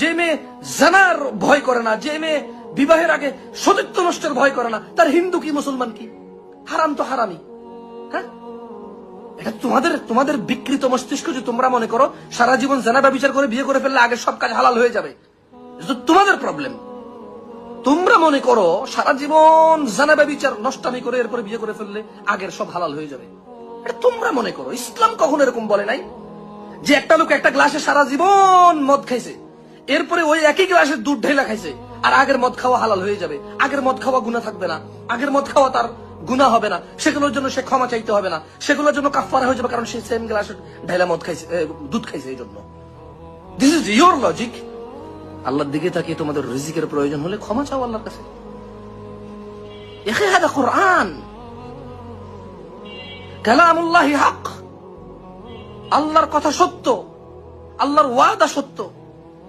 যে মেয়ে জানার ভয় করে না, যে মেয়ে বিবাহের আগে সতীত্ব নষ্টের ভয় করে না, তার হিন্দু কি মুসলমান কি? হারাম তো হারামি। হ্যাঁ, এটা তোমাদের বিকৃত মস্তিষ্ক যে তোমরা মনে করো সারা জীবন জানা ব্যভিচার করে বিয়ে করে ফেললে আগে সব কাজ হালাল হয়ে যাবে। তোমাদের প্রবলেম। তোমরা মনে করো সারা জীবন জানা ব্যভিচার নষ্টামি করে এরপরে বিয়ে করে ফেললে আগের সব হালাল হয়ে যাবে। এটা তোমরা মনে করো। ইসলাম কখনো এরকম বলে নাই যে একটা লোক একটা গ্লাসে সারা জীবন মদ খাইছে, এরপরে ওই একই গ্লাসে দুধ ঢেলা খাইছে, আর আগের মদ খাওয়া হালাল হয়ে যাবে। আগের মদ খাওয়া গুনাহ থাকবে না, আগের মদ খাওয়া তার গুনাহ হবে না, সেগুলোর জন্য সে ক্ষমা চাইতে হবে না, সেগুলোর জন্য কাফারা হয়ে যাবে, কারণ সে সেম গ্লাসে ঢেলা মদ খাইছে, দুধ খাইছে। এই জন্য দিস ইজ ইয়োর লজিক। আল্লাহর দিকে তাকিয়ে তোমাদের রিজিকের প্রয়োজন হলে ক্ষমা চাও আল্লাহর কাছে। হাদা কুরআন, কালামুল্লাহি হক। আল্লাহর কথা সত্য, আল্লাহর ওয়াদা সত্য।